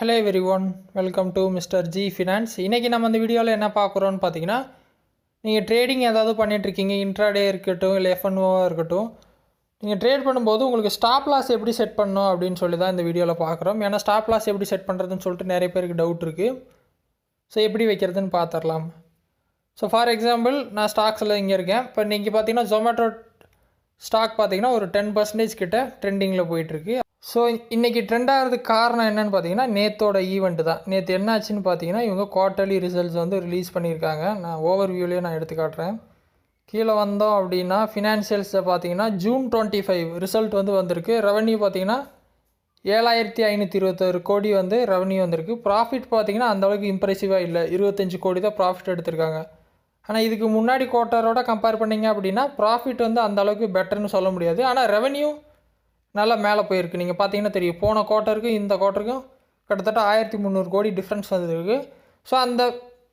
Hello everyone, welcome to mister G finance. இன்றைக்கி நம்ம இந்த வீடியோவில் என்ன பார்க்குறோன்னு பார்த்தீங்கன்னா, நீங்கள் ட்ரேடிங் ஏதாவது பண்ணிகிட்ருக்கீங்க, இன்ட்ராடே இருக்கட்டும் இல்லை எஃப்என்ஓவாக இருக்கட்டும், நீங்கள் ட்ரேட் பண்ணும்போது உங்களுக்கு ஸ்டாப் லாஸ் எப்படி செட் பண்ணணும் அப்படின்னு சொல்லி தான் இந்த வீடியோவில் பார்க்குறோம். ஏன்னா ஸ்டாப் லாஸ் எப்படி செட் பண்ணுறதுன்னு சொல்லிட்டு நிறைய பேருக்கு டவுட் இருக்குது. ஸோ எப்படி வைக்கிறதுன்னு பார்த்துடலாம். ஸோ ஃபார் எக்ஸாம்பிள் நான் ஸ்டாக்ஸில் இங்கே இருக்கேன். இப்போ நீங்கள் பார்த்தீங்கன்னா ஜொமேட்டோ ஸ்டாக் பார்த்தீங்கன்னா ஒரு 10% கிட்ட ட்ரெண்டிங்கில் போயிட்டுருக்கு. ஸோ இன்றைக்கி ட்ரெண்ட் ஆகிறதுக்கு காரணம் என்னென்னு பார்த்தீங்கன்னா நேற்றோட ஈவெண்ட்டு தான். நேற்று என்ன ஆச்சுன்னு பார்த்தீங்கன்னா இவங்க குவார்ட்டர்லி ரிசல்ட்ஸ் வந்து ரிலீஸ் பண்ணியிருக்காங்க. நான் ஓவர் வியூலேயே நான் எடுத்து காட்டுறேன். கீழே வந்தோம் அப்படின்னா ஃபினான்ஷியல்ஸை பார்த்தீங்கன்னா June 25 ரிசல்ட் வந்து வந்திருக்கு. ரெவன்யூ பார்த்தீங்கன்னா 7521 கோடி வந்து ரெவன்யூ வந்திருக்கு. ப்ராஃபிட் பார்த்தீங்கன்னா அந்தளவுக்கு இம்ப்ரெசிவாக இல்லை, 25 கோடி தான் ப்ராஃபிட் எடுத்திருக்காங்க. ஆனால் இதுக்கு முன்னாடி குவார்ட்டரோட கம்பேர் பண்ணிங்க அப்படின்னா ப்ராஃபிட் வந்து அந்தளவுக்கு பெட்டர்னு சொல்ல முடியாது. ஆனால் ரெவன்யூ நல்லா மேலே போயிருக்கு. நீங்கள் பார்த்தீங்கன்னா தெரியும், போன குவார்ட்டருக்கும் இந்த குவார்ட்டருக்கும் கிட்டத்தட்ட 1300 கோடி டிஃப்ரென்ஸ் வந்துருக்கு. ஸோ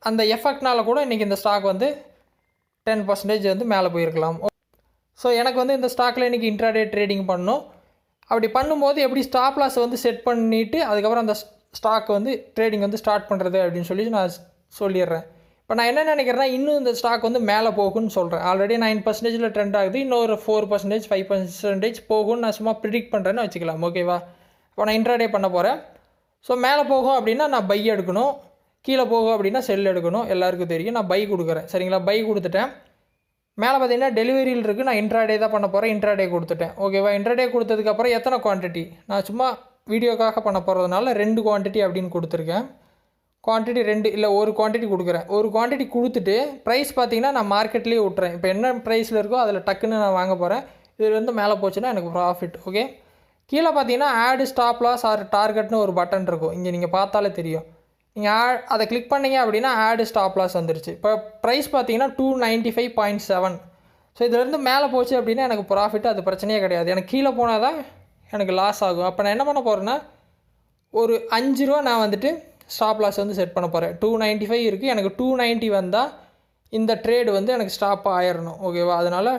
அந்த எஃபெக்ட்னால கூட இன்றைக்கி இந்த ஸ்டாக் வந்து 10% வந்து மேலே போயிருக்கலாம். ஸோ எனக்கு வந்து இந்த ஸ்டாக்கில் இன்றைக்கி இன்ட்ராடே ட்ரேடிங் பண்ணணும். அப்படி பண்ணும்போது எப்படி ஸ்டாப் லாஸ் வந்து செட் பண்ணிவிட்டு அதுக்கப்புறம் அந்த ஸ்டாக் வந்து ட்ரேடிங் வந்து ஸ்டார்ட் பண்ணுறது அப்படின்னு சொல்லி நான் சொல்லிடுறேன். இப்போ நான் என்ன நினைக்கிறேன்னா, இன்னும் இந்த ஸ்டாக் வந்து மேலே போகும்னு சொல்கிறேன். ஆல்ரெடி 9% ட்ரெண்ட் ஆகுது, இன்னொரு 4% 5% போகும்னு நான் சும்மா ப்ரிடிக்ட் பண்ணுறேன்னு வச்சுக்கலாம். ஓகேவா? இப்போ நான் இன்ட்ராடே பண்ண போகிறேன். ஸோ மேலே போகும் அப்படின்னா நான் பை எடுக்கணும், கீழே போகும் அப்படின்னா செல் எடுக்கணும். எல்லாருக்கும் தெரியும். நான் பை கொடுக்குறேன். சரிங்களா? பை கொடுத்துட்டேன். மேலே பார்த்தீங்கன்னா டெலிவரியில் இருக்குது. நான் இன்ட்ராடே தான் பண்ண போகிறேன். இன்ட்ராடே கொடுத்துட்டேன். ஓகேவா? இன்ட்ராடே கொடுத்ததுக்கப்புறம் எத்தனை குவான்டிட்டி, நான் சும்மா வீடியோக்காக பண்ண போகிறதுனால 2 குவான்டிட்டி அப்படின்னு கொடுத்துருக்கேன். குவான்டிட்டி 2 இல்லை 1 குவான்டிட்டி கொடுக்குறேன். 1 குவான்டிட்டி கொடுத்துட்டு ப்ரைஸ் பார்த்தீங்கன்னா நான் மார்க்கெட்லேயே விட்டுறேன். இப்போ என்ன ப்ரைஸில் இருக்கோ அதில் டக்குன்னு நான் வாங்க போகிறேன். இது வந்து மேலே போச்சுன்னா எனக்கு ப்ராஃபிட். ஓகே, கீழே பார்த்தீங்கன்னா ஆடு ஸ்டாப் லாஸ் ஆர் டார்கெட்னு ஒரு பட்டன் இருக்கும். இங்கே நீங்கள் பார்த்தாலே தெரியும். நீங்கள் அதை கிளிக் பண்ணிங்க அப்படின்னா ஆடு ஸ்டாப் லாஸ் வந்துருச்சு. இப்போ ப்ரைஸ் பார்த்தீங்கன்னா 295.7. ஸோ இதிலேருந்து மேலே போச்சு அப்படின்னா எனக்கு ப்ராஃபிட், அது பிரச்சனையே கிடையாது. எனக்கு கீழே போனால் தான் எனக்கு லாஸ் ஆகும். அப்போ நான் என்ன பண்ண போகிறேன்னா, ஒரு 5 ரூபா நான் வந்துட்டு ஸ்டாப் லாஸ் வந்து செட் பண்ண போகிறேன். 295 இருக்குது, எனக்கு 290 வந்தால் இந்த ட்ரேடு வந்து எனக்கு ஸ்டாப் ஆயிடணும். ஓகேவா? அதனால்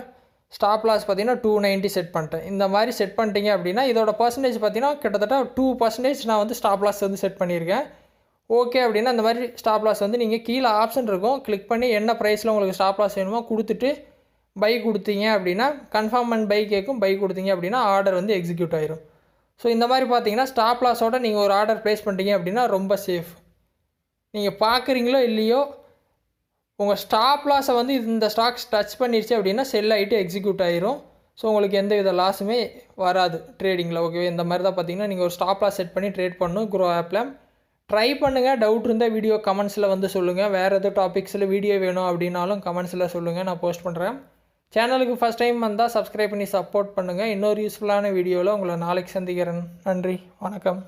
ஸ்டாப் லாஸ் பார்த்தீங்கன்னா 290 செட் பண்ணிட்டேன். இந்த மாதிரி செட் பண்ணிட்டீங்க அப்படின்னா இதோட பர்சன்டேஜ் பார்த்தீங்கன்னா கிட்டத்தட்ட 2% நான் வந்து ஸ்டாப் லாஸ் வந்து செட் பண்ணியிருக்கேன். ஓகே அப்படின்னா இந்த மாதிரி ஸ்டாப் லாஸ் வந்து நீங்கள் கீழே ஆப்ஷன் இருக்கும், கிளிக் பண்ணி என்ன ப்ரைஸில் உங்களுக்கு ஸ்டாப் லாஸ் வேணுமோ கொடுத்துட்டு பை கொடுத்தீங்க அப்படின்னா கன்ஃபார்ம் அண்ட் பை கேட்கும். பை கொடுத்தீங்க அப்படின்னா ஆர்டர் வந்து எக்ஸிக்யூட் ஆயிரும். ஸோ இந்த மாதிரி பார்த்தீங்கன்னா ஸ்டாப் லாஸோட நீங்கள் ஒரு ஆர்டர் ப்ளேஸ் பண்ணிட்டீங்க அப்படின்னா ரொம்ப சேஃப். நீங்கள் பார்க்குறீங்களோ இல்லையோ, உங்கள் ஸ்டாப் லாஸை வந்து இந்த ஸ்டாக்ஸ் டச் பண்ணிடுச்சு அப்படின்னா செல் ஆகிட்டு எக்ஸிக்யூட் ஆயிரும். ஸோ உங்களுக்கு எந்த வித லாஸுமே வராது ட்ரேடிங்கில். ஓகே, இந்த மாதிரி தான் பார்த்தீங்கன்னா நீங்கள் ஒரு ஸ்டாப் லாஸ் செட் பண்ணி ட்ரேட் பண்ணணும். க்ரோ ஆப்பில் ட்ரை பண்ணுங்கள். டவுட் இருந்தால் வீடியோ கமெண்ட்ஸில் வந்து சொல்லுங்கள். வேறு எதுவும் டாபிக்ஸில் வீடியோ வேணும் அப்படின்னாலும் கமெண்ட்ஸில் சொல்லுங்கள், நான் போஸ்ட் பண்ணுறேன். சேனலுக்கு ஃபஸ்ட் டைம் வந்தால் சப்ஸ்கிரைப் பண்ணி சப்போர்ட் பண்ணுங்கள். இன்னொரு யூஸ்ஃபுல்லான வீடியோவில் உங்களை நாளைக்கு சந்திக்கிறேன். நன்றி, வணக்கம்.